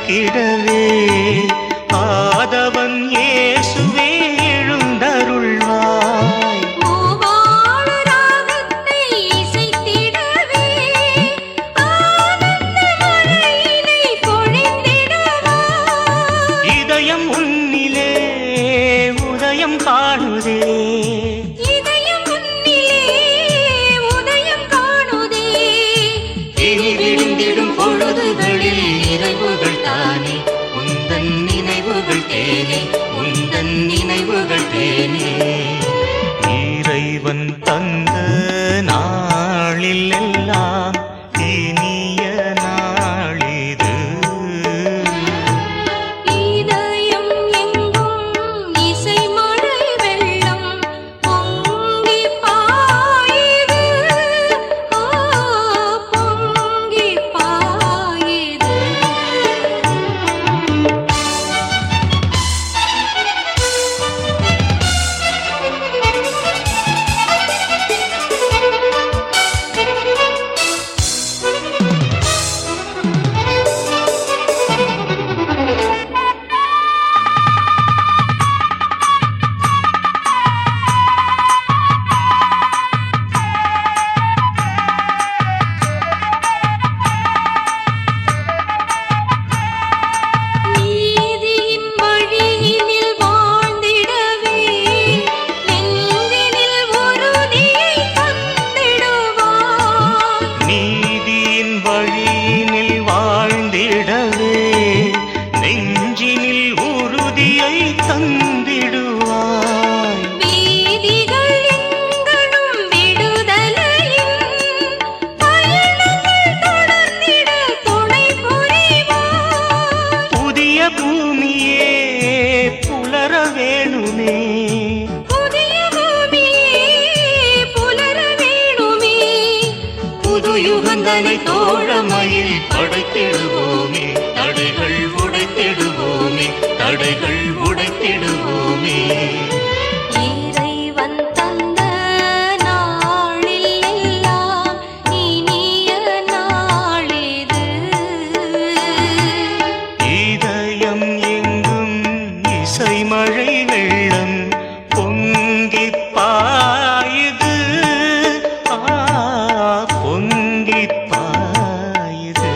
இசைத்திடவே ஆதவன் இயேசுவே எழுந்தருள்வாய். மூவாழ ராகத்தை இசைத்திடவே ஆனந்த மழையினை பொழிந்திடுவாய். இதயம் உன்னிலே உதயம் காணுதே, இதயம் உன்னிலே உதயம் காணுதே. இனி விழுந்திடும் பொழுதுகளில் நிறைவுகள் தானே உந்தன் நினைவுகள் தேனே, உந்தன் நினைவுகள் தேனே. இறைவன் தந்த நாளில் எல்லாம் இனிய நாளிது. இதயம் எங்கும் இசை மழை வெள்ளம் பொங்கி பாயுது. பொங்கி பாயுது. நீதியின் வழியினில் வாழ்ந்திடவே நெஞ்சினில் உறுதியை தந்திடுவாய். நீதியின் வழியினில் வாழ்ந்திடவே நெஞ்சினில் உறுதியை தந்திடுவாய். வீதிகள் எங்கணும் விடுதலையின் பயணங்கள் தொடர்ந்திட துணை புரிவாய். புதிய பூமியே புலர வேணுமே, புதிய பூமியே புலர வேணுமே. புது யுகந்தனை தோழமையில் படைத்திடுவோமே, தடைகள் உடைத்திடுவோமே, தடைகள் உடைத்திடுவோமே. இறைவன் தந்த நாளில் எல்லாம் இனிய நாளிது. இதயம் எங்கும் இசை மழை வெள்ளம் பொங்கி பாயுது. பொங்கி பாயுது.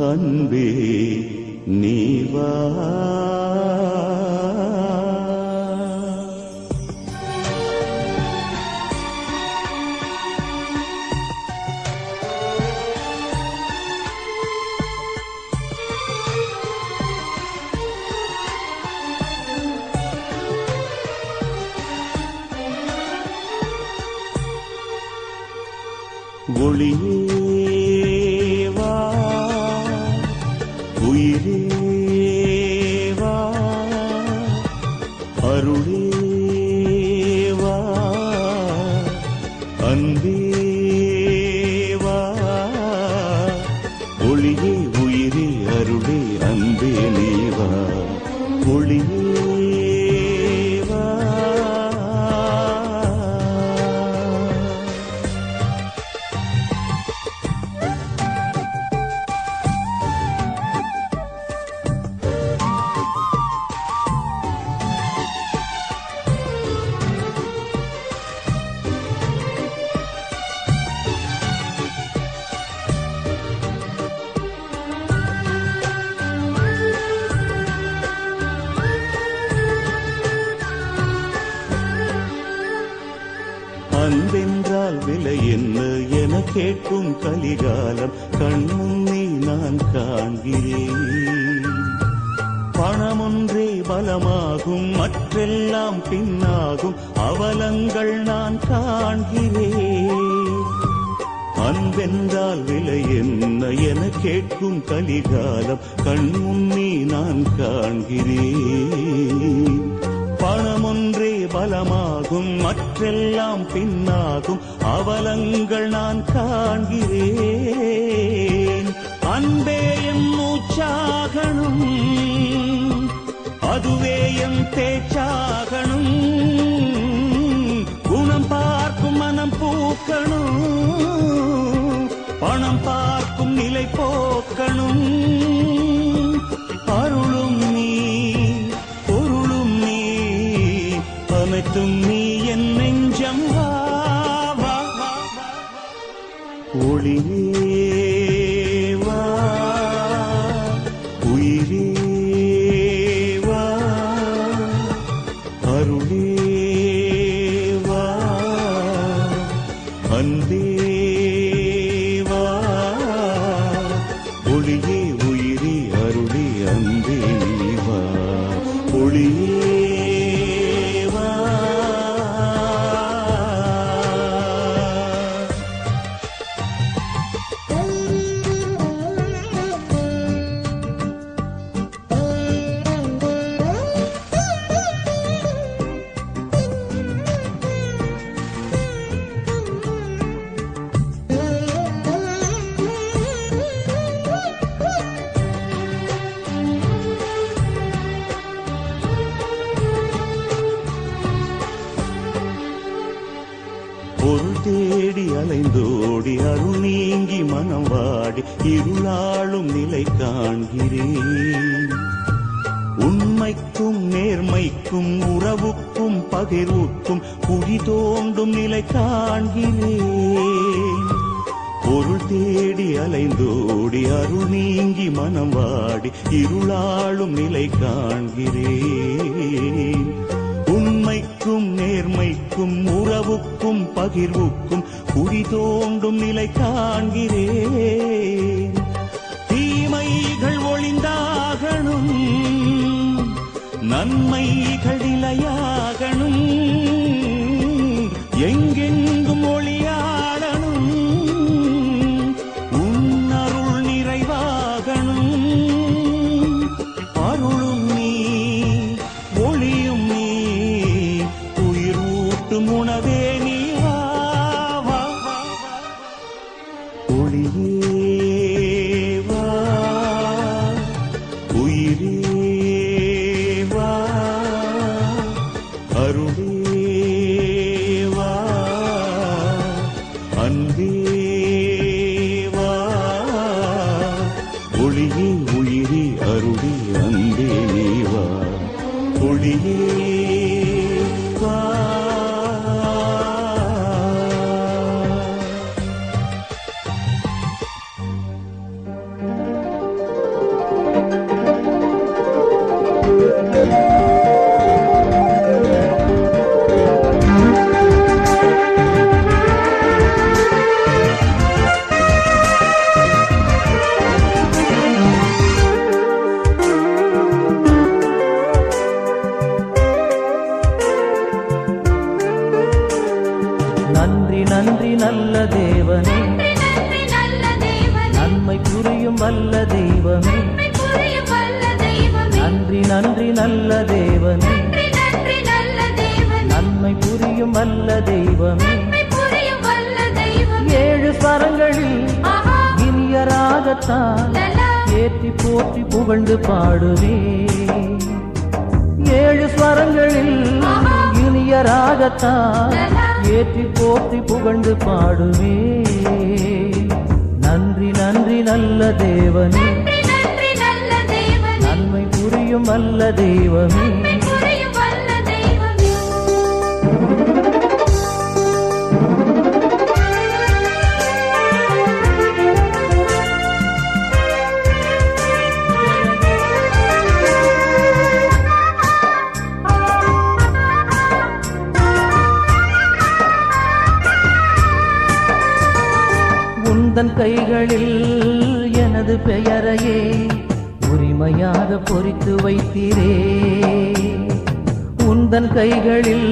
அன்பே நீ வா. ஒளியே வா, உயிரே வா, அருளே வா, அன்பே வா. ஒளியே உயிரே அருளே அன்பே நீ வா. ஒளியே வா. அன்பென்றால் விலை என்ன என கேட்கும் கலிகாலம் கண்முன்னே நான் காண்கிறேன். பணமொன்றே பலமாகும், மற்றெல்லாம் பின்னாகும் அவலங்கள் நான் காண்கிறேன். அன்பென்றால் விலை என்ன என கேட்கும் கலிகாலம் கண்முன்னே நான் காண்கிறேன். பணமொன்றே பலமாகும், மற்றெல்லாம் பின்னாகும் அவலங்கள் நான் காண்கிறேன். அன்பே எம் மூச்சாகணும், அதுவே எம் பேச்சாகணும். குணம் பார்க்கும் மனம் பூக்கணும், பணம் பார்க்கும் நிலை போக்கணும். அருளும் நீ பொருளும் நீ அனைத்தும் நீ என் நெஞ்சம் வா. ஒளியே வா, உயிரே வா, அருளே வா, அன்பே வா. ஒளியே உயிரே அருளே அன்பே நீ வா. ஒளியே வா. பொருள் தேடி அலைந்தோடி அருள் நீங்கி மனம் வாடி இருளாளும் நிலை காண்கிறேன். உண்மைக்கும் நேர்மைக்கும் உறவுக்கும் பகிர்வுக்கும் குழி தோண்டும் நிலை காண்கிறேன். பொருள் தேடி அலைந்தோடி அருள் நீங்கி மனம் வாடி இருளாளும் நிலை காண்கிறேன். உண்மைக்கும் நேர்மைக்கும் உறவுக்கும் பகிர்வுக்கும் குழி தோண்டும் நிலை காண்கிறேன். தீமைகள் ஒளிந்தாகணும், நன்மைகள் நிலையாகணும். எங்கெங்கும் ஒளியாடணும், உன்னருள் நிறைவாகணும். அருளும் நீ ஒளியும் நீ உயிர் ஊட்டும் உணவே நீ வா. ஒளியே வா, உயிரே வா, அருளே வா, அன்பே வா. ஒளியே உயிரே அருளே அன்பே நீ வா. ஒளியே வா. தெய்வமே நன்மை புரியும் வல்ல தெய்வமே ஏழு ஸ்வரங்களில் ஆஹா இனிய ராகத்தால் லலா ஏற்றி போற்றி புகழ்ந்து பாடுவே ஏழு ஸ்வரங்களில் இனிய ராகத்தால் ஏற்றி போற்றி புகழ்ந்து பாடுவே நன்றி நன்றி நல்ல தேவனே நன்றி நன்றி நல்ல தேவனே நன்மை புரியும் நல்ல தெய்வமே நன்மை புரியும் வல்ல தெய்வமே உந்தன் கைகளில் எனது பெயரையே உரிமையாக பொறித்து வைத்தீரே உந்தன் கைகளில்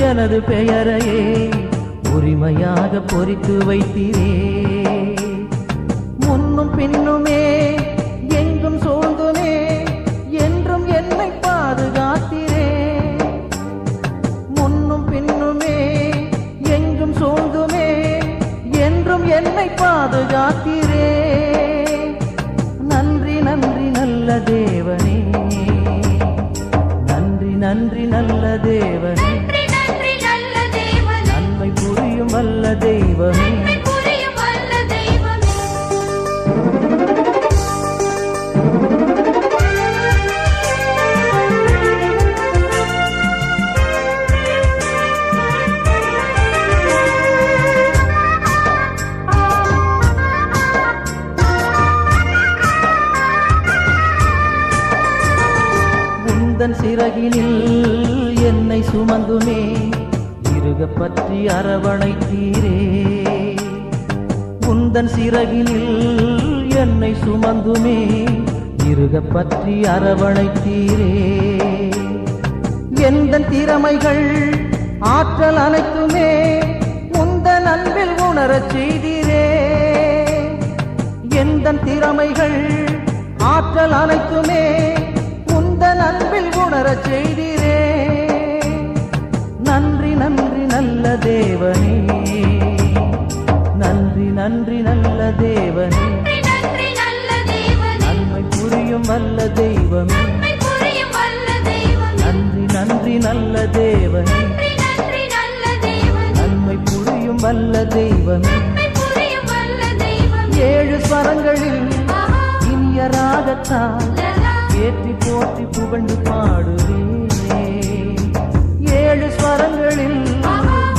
எனது பெயரையே உரிமையாக பொறித்து வைத்தீரே முன்னும் பின்னுமே எங்கும் சூழ்ந்துமே என்றும் என்னை பாதுகாத்தீரே முன்னும் பின்னுமே எங்கும் சூழ்ந்துமே என்றும் என்னை பாதுகாத்தீரே நன்றி நன்றி நல்ல தேவனே நன்றி நன்றி நல்ல தேவனே நன்றி நன்றி நல்ல தேவனே நன்மை புரியும் வல்ல தெய்வமே நன்மை புரியும் வல்ல தெய்வமே உந்தன் சிறகினில் என்னை சுமந்துமே இருக பற்றி அரவணைத்தீரே உந்தன் சிறகினில் என்னை சுமந்துமே இருக பற்றி அரவணைத்தீரே எந்தன் திறமைகள் ஆற்றல் அனைத்துமே உந்தன் அன்பில் உணரச் செய்தீரே எந்தன் திறமைகள் ஆற்றல் அனைத்துமே உந்தன் அன்பில் உணரச் செய்தீரே நன்றி நன்றி நல்ல தேவனே நன்றி நன்றி நல்ல தேவனே நன்றி நன்றி நல்ல தேவனே நன்மை புரியும் வல்ல தெய்வமே நன்மை புரியும் வல்ல தெய்வமே நன்றி நன்றி நல்ல தேவனே நன்றி நன்றி நல்ல தேவனே நன்மை புரியும் வல்ல தெய்வமே நன்மை புரியும் வல்ல தெய்வமே ஏழு ஸ்வரங்களில் ஆஹா இனிய ராகத்தால் லலா ஏற்றி போற்றி புகழ்ந்து பாடுவே ஏழு ஸ்வரங்களில்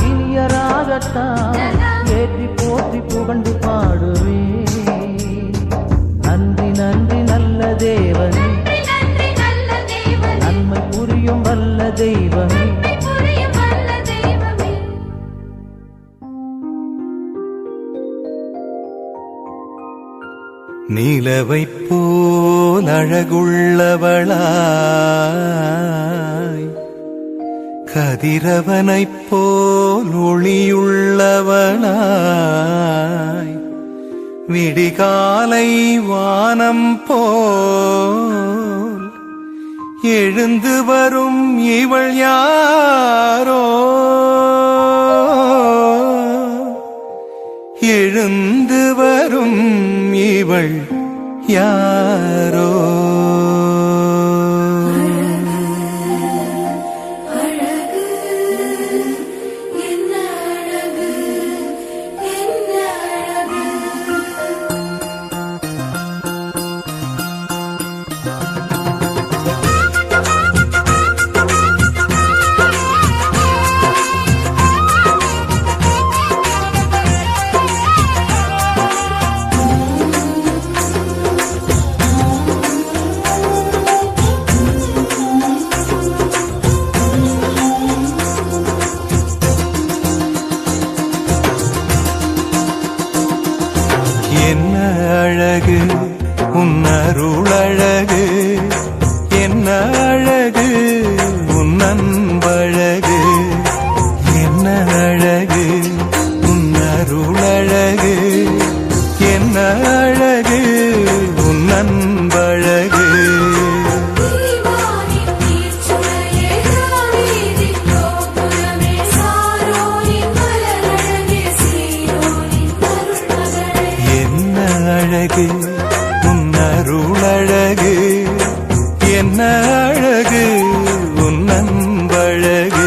இனிய ராகத்தால் ஏற்றி போற்றி புகழ்ந்து பாடுவே நன்றி நன்றி நல்ல தேவனே நன்றி நன்றி நல்ல தேவனே நன்மை புரியும் வல்ல தெய்வமே நன்மை புரியும் வல்ல தெய்வமே நிலவைப் போல் அழகுள்ளவளாய் கதிரவனைப் போல் ஒளியுள்ளவளாய் விடிகாலை வானம் போல் எழுந்து வரும் இவள் யாரோ எழுந்து வரும் இவள் யாரோ என்ன அழகு உன் அருளழகு என்ன அழகு உன் அன்பழகு என்ன அழகு உன் அருளழகு என்ன அழகு உன் அன்பழகு தீவானின் தீர்ச்சுளையே தாவீதின் கோபுரமே சாரோனின் அழகு உன் அருளழகு என்ன அழகு உன் அன்பழகு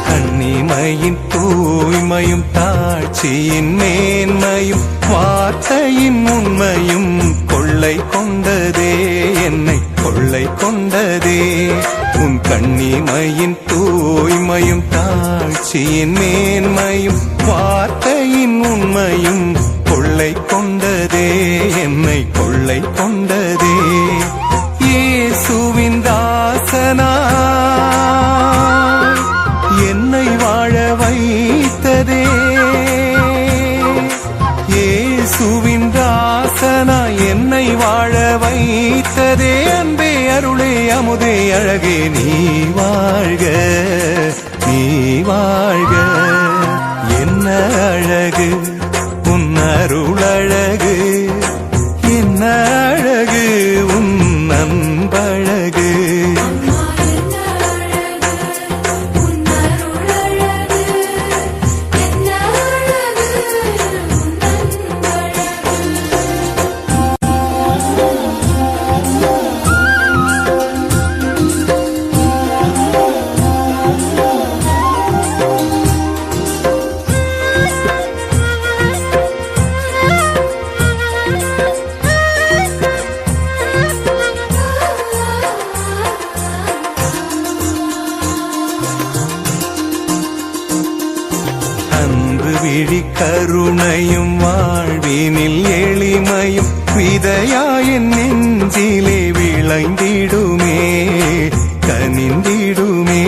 கண்ணிமையின் தூய்மையும் தாட்சியின் மேன்மையும் வார்த்தையின் உண்மையும் கொள்ளை கொண்டதே என்னை கொள்ளை கொண்டதே உன் கண்ணிமையின் தூய்மையும் தாட்சியின் மேன்மையும் வார்த்தையின் உண்மையும் கொள்ளை கொண்டதே என்னை கொள்ளை கொண்டதே இயேசுவின் தாசனா என்னை வாழ வைத்ததே இயேசுவின் தாசனா என்னை வாழ வைத்ததே அன்பே அருளே அமுதே அழகே நீ வாழ்க நீ வாழ்க என்ன அழகு உன் அருளழகு என்ன அழகு உன் அன்பழகு விழி கருணையும் வாழ்வினில் எளிமையும் விதையாயின் நெஞ்சிலே விளைந்திடுமே கனிந்திடுமே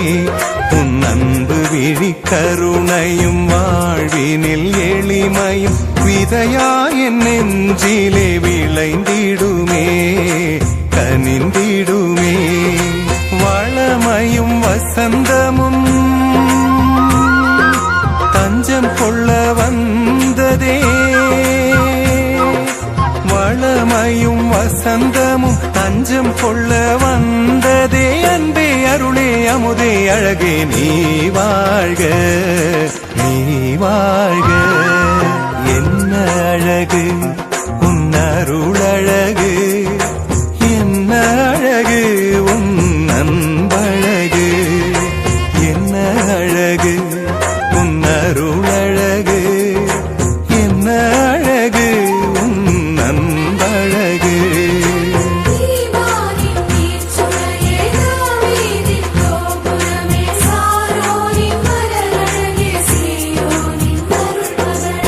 உன் அன்பு விழி கருணையும் வாழ்வினில் எளிமையும் விதையாயின் நெஞ்சிலே விளைந்திடுமே கனிந்திடுமே வளமையும் வசந்தமும் தஞ்சம் கொள்ள வந்ததே வளமையும் வசந்தமும் தஞ்சம் கொள்ள வந்ததே அன்பே அருளே அமுதே அழகே நீ வாழ்க நீ வாழ்க என்ன அழகு உன் அருளழகு என்ன அழகு உன் அன்பழகு என்ன அழகு உன் அருளழகு என்ன அழகு உன் அன்பழகு சாரோனின் மலரழகே சீயோனின் அருள்மகளே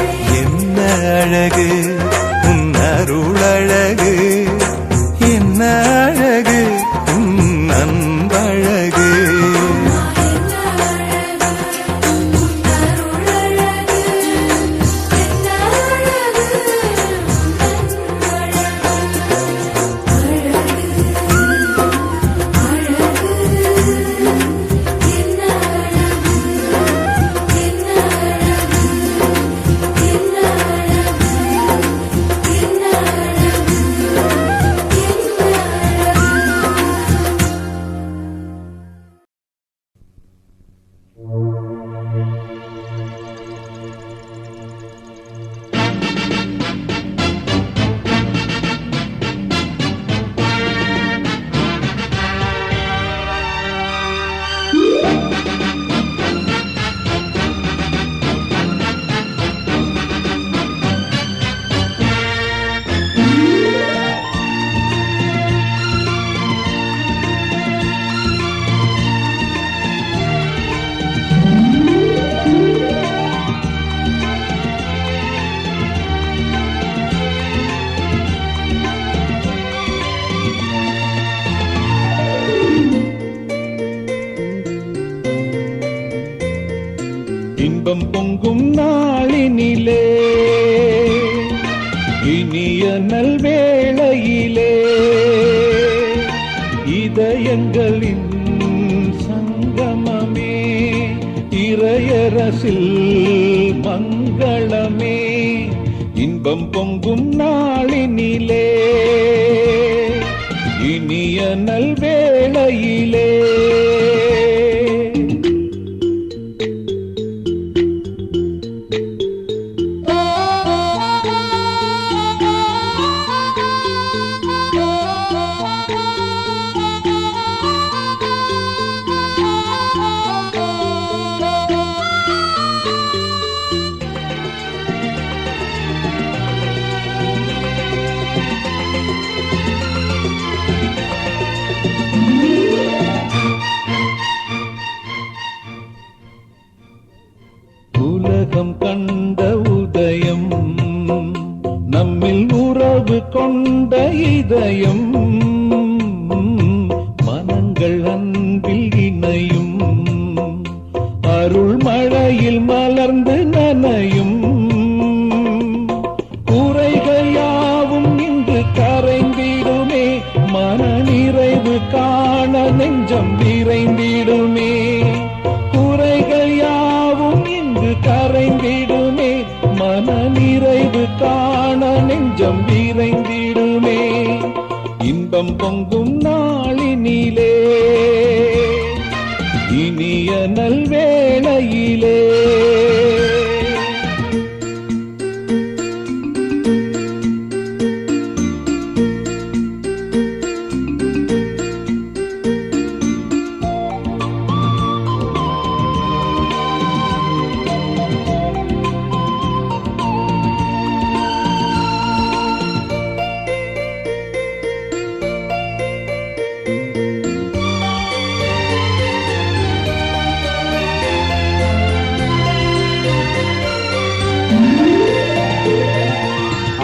இன்பம் பொங்கும் நாளினிலே இனிய நல்வேளையிலே இதயங்களின் சங்கமமே இறையரசில் மங்களமே இன்பம் பொங்கும் நாளினிலே இனிய நல்வேளையிலே உலகம் கண்ட உதயம் நம்மில் உறவு கொண்ட இதயம் மனங்கள் அன்பில் இணையும் அருள் மழையில் மலர்ந்து நனையும் குறைகள் யாவும் இன்று கரைந்திடுமே மன நிறைவு காண நெஞ்சம் நிறைந்திடுமே குறைகள் யாவும் இன்று கரைந்திடுமே மன நிறைவு காண நெஞ்சம் நிறைந்திடுமே இன்பம் பொங்கும் நாளினிலே இனிய நல்வேளையிலே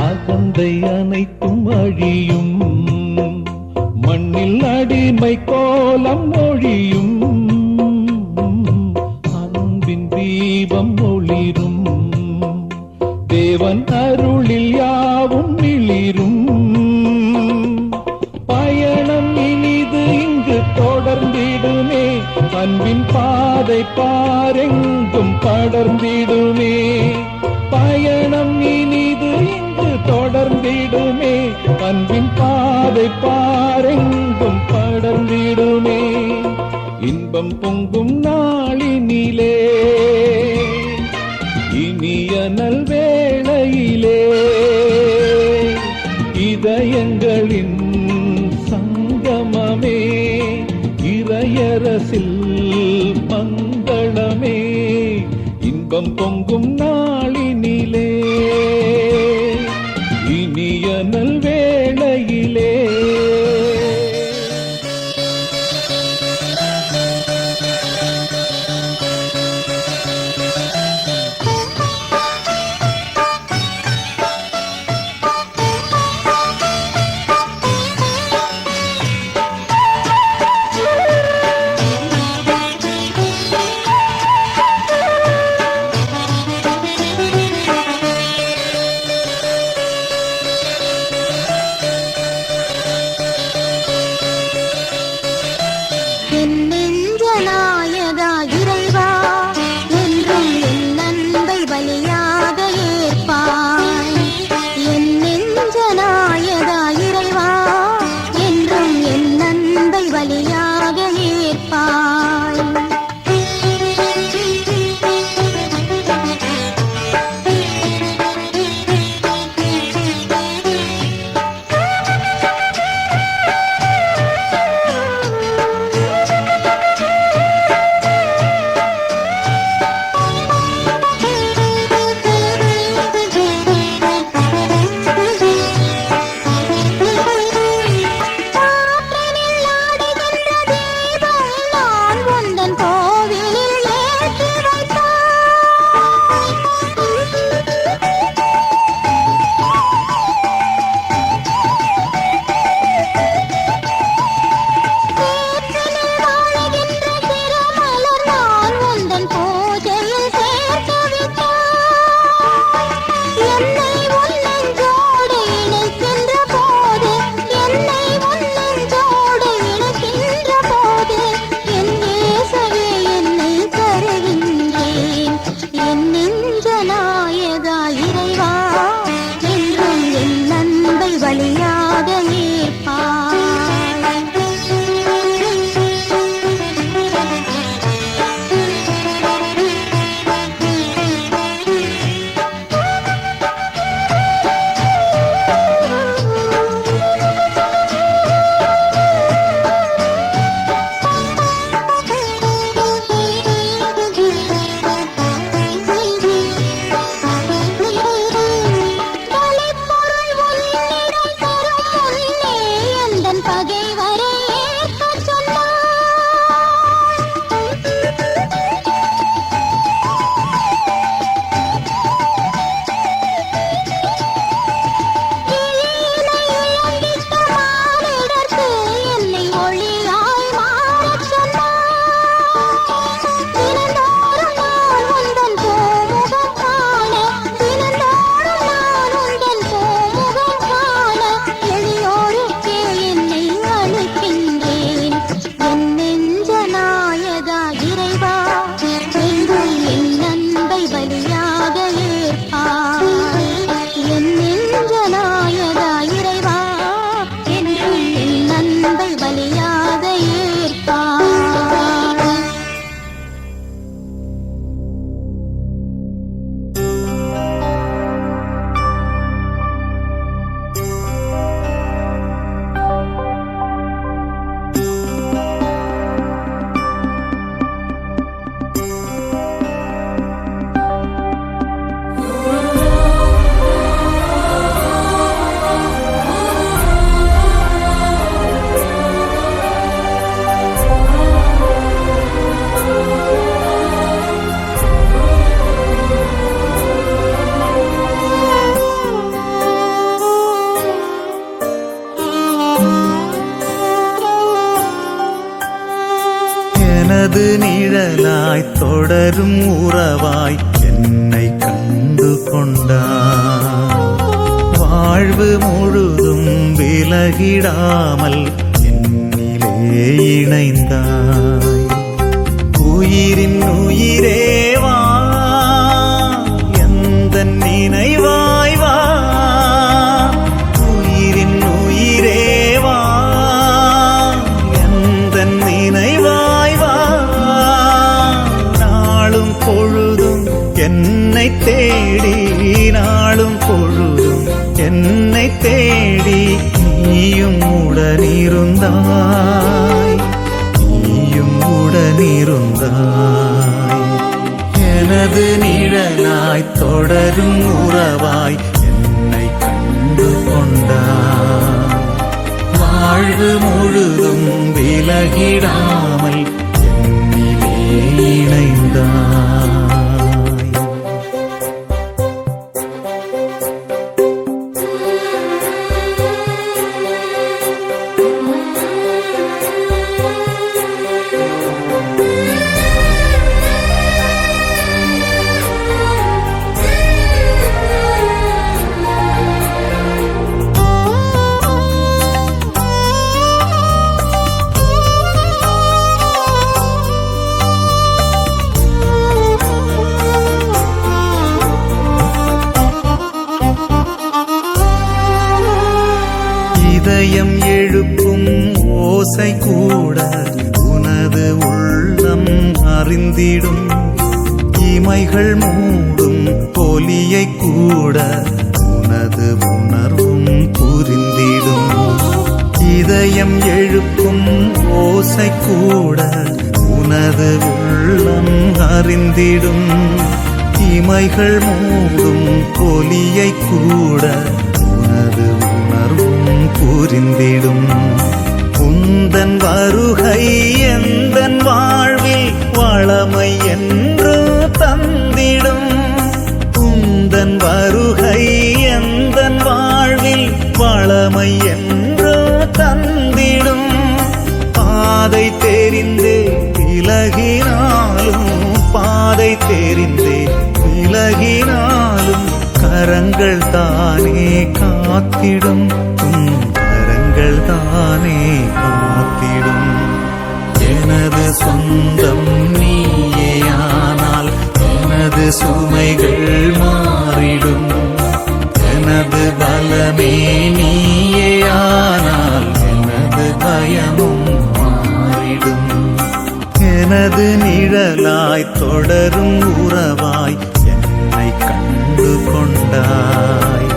அகந்தை அனைத்தும் அழியும் மண்ணில் அடிமை கோலம் ஒழியும் அன்பின் தீபம் ஒளிரும் தேவன் அருளில் யாவும் மிளிரும் பயணம் இனிது இங்கு தொடர்ந்திடுமே அன்பின் பாதை பாரெங்கும் படர்ந்திடுமே பயணம் இனிது இங்கு தொடர்ந்திடுமே அன்பின் பாதை பாரெங்கும் படர்ந்திடுமே இன்பம் பொங்கும் நாளினிலே இனிய நல்வேளையிலே இதயங்களின் சங்கமமே இறையரசில் மங்களமே இன்பம் பொங்கும் நாளினிலே இனிய நல்வேளையிலே எனது நிழலாய் தொடரும் உறவாய் என்னை கண்டு கொண்டாய். வாழ்வு முழுதும் விலகிடாமல் என்னிலே இணைந்தாய். உயிரின் உயிரேவா எந்த நினைவாய் வா. உயிரின் உயிரேவா எந்த நினைவாய் வா. நாளும் பொழுதும் என்னை தேடி, நாளும் பொழுதும் என்னை தேடி நீயும் உடனிருந்தாய், நீயும் உடனிருந்தாய். எனது நிழலாய் தொடரும் உறவாய் என்னை கண்டு கொண்டாய். வாழ்வு முழுதும் விலகிடாமல் என்னிலே இணைந்தாய். இதயம் எழுப்பும் ஓசை கூட உனது உள்ளம் அறிந்திடும். இமைகள் மூடும் ஒலியை கூட உனது உணர்வும் புரிந்திடும். இதயம் எழுப்பும் ஓசை கூட உனது உள்ளம் அறிந்திடும். இமைகள் மூடும் ஒலியை கூட உனது உணர்வும் புரிந்திடும். உந்தன் வருகை எந்தன் வாழ்வில் வளமை என்று தந்திடும். உந்தன் வருகை எந்தன் வாழ்வில் வளமை என்று தந்திடும். பாதை தெரிந்தே விலகினாலும், பாதை தெரிந்தே விலகினாலும் கரங்கள் தானே காத்திடும், கரங்கள் தானே காத்திடும். எனது சொந்தம் நீயேயானால் எனது சுமைகள் மாறிடும். எனது பலமே நீயேயானால் எனது பயமும் மாறிடும். எனது நிழலாய் தொடரும் உறவாய் என்னை கண்டு கொண்டாய்.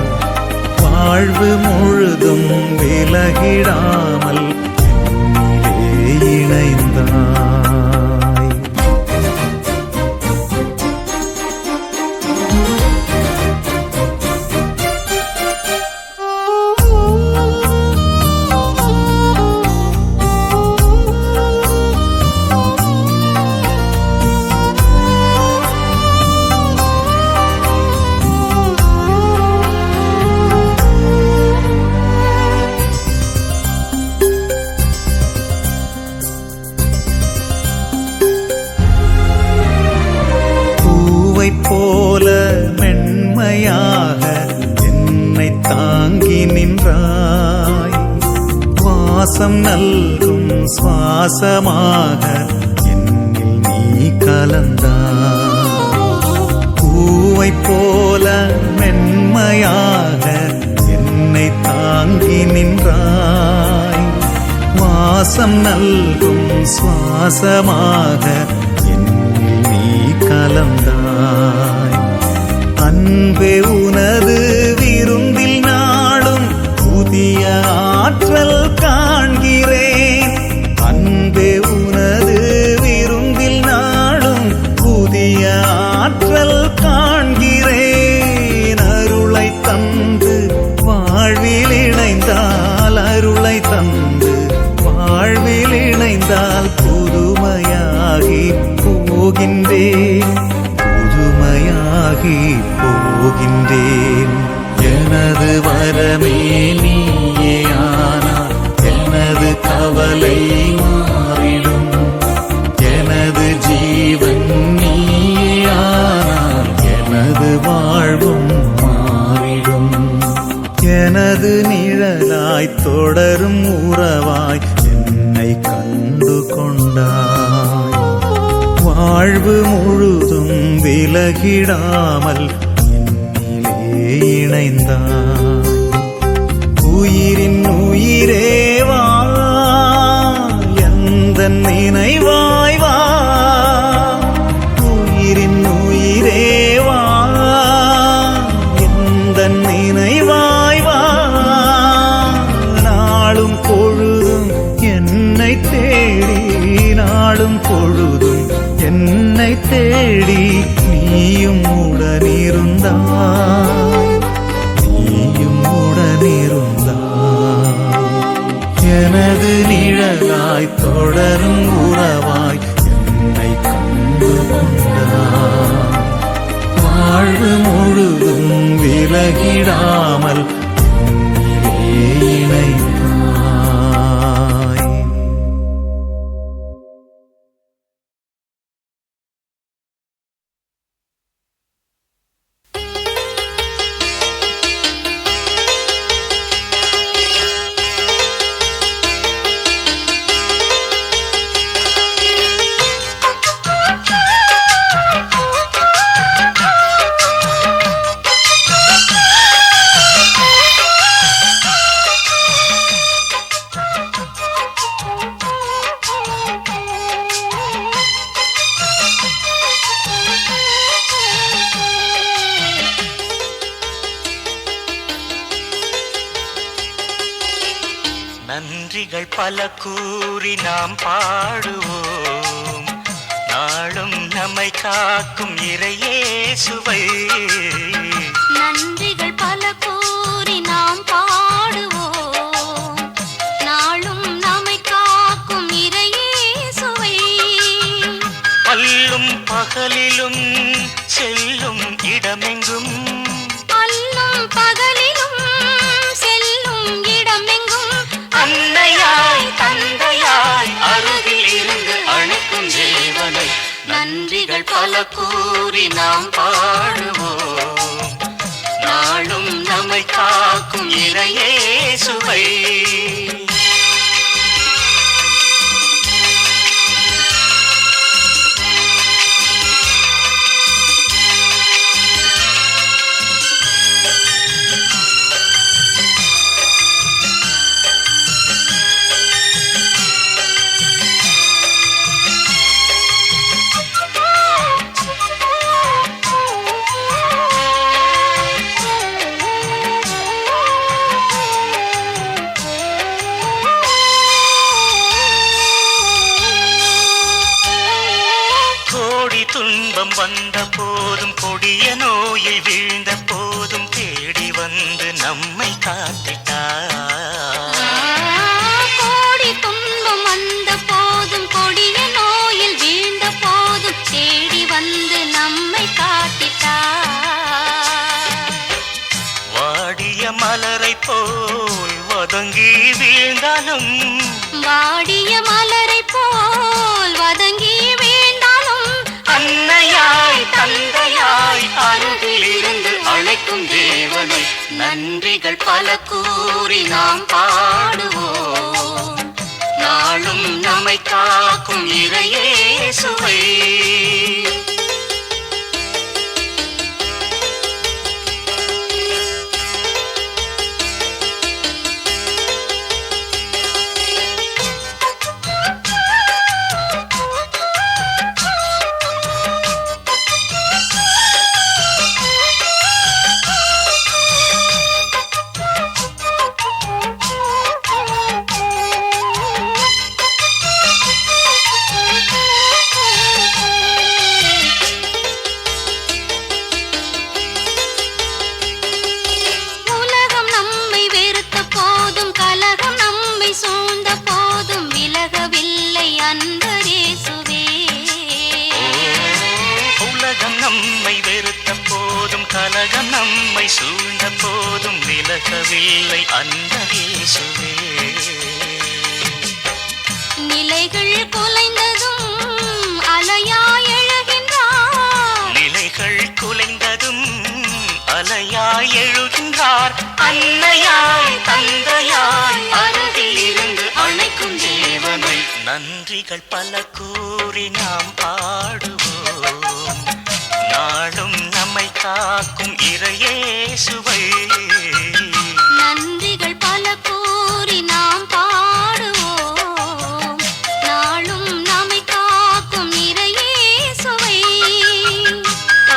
வாழ்வு முழுதும் விலகிடாமல் என்னிலே இணைந்தாய். போல மென்மையாக என்னை தாங்கி நின்றாய். வாசம் நல்கும் சுவாசமாக என்னில் நீ கலந்தாய். பூவை போல மென்மையாக என்னை தாங்கி நின்றாய். வாசம் நல்கும் சுவாசமாக என்னில் நீ கலந்தாய். அன்பே உனது விருந்தில் நாளும் புதிய ஆற்றல் காண்கிறேன். அன்பே உனது விருந்தில் நாளும் புதிய ஆற்றல் காண்கிறேன். அருளை தந்து வாழ்வில் இணைந்தால், அருளை தந்து வாழ்வில் இணைந்தால் புதுமையாகி போகின்றேன், புதுமையாகி போகின்றேன். எனது வரமே நீயேயானால் எனது கவலை மாறிடும். எனது தொடரும் உறவாய் என்னை கண்டு கொண்டாய். வாழ்வு முழுதும் விலகிடாமல் என்னிலே இணைந்தாய். உயிரின் உயிரேவா எந்தன் நினைவாய் வா. உயிரின் உயிரேவா எந்தன் நினைவாய் வா. நாளும் பொழுதும் என்னை தேடி, நாளும் பொழுதும் என்னை தேடி நீயும் உடனிருந்தாய், நீயும் உடனிருந்தாய். எனது நிழலாய் தொடரும் உறவாய் என்னை கண்டு கொண்டாய். வாழ்வு முழுதும் விலகிடாமல் என்னிலே இணைந்தாய். நன்றிகள் பல கூறி நாம் பாடுவோம், நாளும் நம்மை காக்கும் இறையேசுவை. நன்றிகள் பல கூறி நாம் பாடுவோம், நாளும் நம்மை காக்கும் இறையேசுவை. அல்லும் பகலிலும் செல்லும் இடமெங்கும், அல்லும் பகலிலும் செல்லும் இடமெங்கும் அன்னையாய் தந்தையாய் அருகில் இருந்து அழைக்கும் தேவனை. நன்றிகள் பல கூறி நாம் பாடுவோம், நாளும் நம்மை காக்கும் இறையேசுவை. துன்பம் வந்த போதும், கொடிய நோயில் வீழ்ந்த போதும் தேடி வந்து நம்மை காத்திட்டார். கோடி துன்பம் வந்த போதும், கொடிய நோயில் வீழ்ந்த போதும் தேடி வந்து நம்மை காத்திட்டார். வாடிய மலரை போல் வதங்கி வீழ்ந்தாலும், வாடிய மலரை போல் வதங்கி வீழ்ந்தாலும் அன்னையாய் தந்தையாய் அருகில் இருந்து அழைக்கும் தேவனை. நன்றிகள் பல கூறி நாம் பாடுவோம், நாளும் நம்மை காக்கும் இறையேசுவை. கலகம் நம்மை சூழ்ந்த போதும் விலகவில்லை அந்த இயேசுவே. நிலைகள் குலைந்ததும் அலையாய் எழுகின்றார், நிலைகள் குலைந்ததும் அலையாய் எழுகின்றார். அன்னையாய் தந்தையாய் நன்றிகள் பல கூறி நாம் பாடுவோம் நாளும் நம்மை காக்கும் இறையேசுவை நன்றிகள் பல கூறி நாம் பாடுவோம் நாளும் நம்மை காக்கும் இறையேசுவை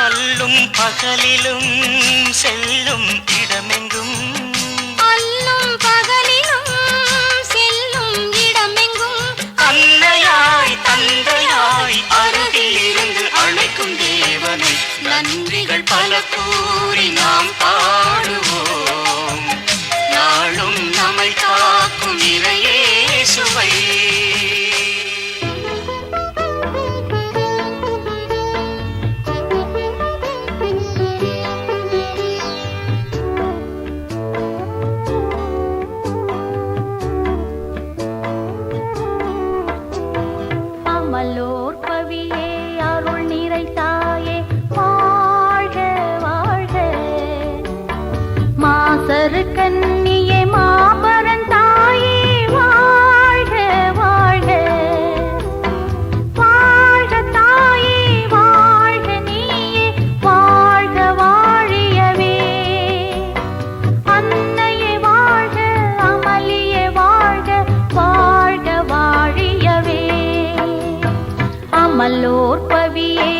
அல்லும் பகலிலும் செல்லும் இடமெங்கும் அல்லும் பகலிலும் செல்லும் இடமெங்கும் அன்னையாய் தந்தையாய் அருகில் இருந்து அழைக்கும் தேவனை நன்றிகள் பல கூறி நாம் பாடுவோம் நாளும் நம்மை காக்கும் இறையேசுவை அமலோர் பவியே அருள் நிறை தாயே வாழ்க வாழ்க மாசரு கன்னியே மாபரன் தாயே வாழ்க வாழ்க வாழ்க தாயே வாழ்க நீயே வாழ்க வாழியவே அன்னையே வாழ்க அமளியே வாழ்க வாழ்க வாழியவே அமலோர் பவியே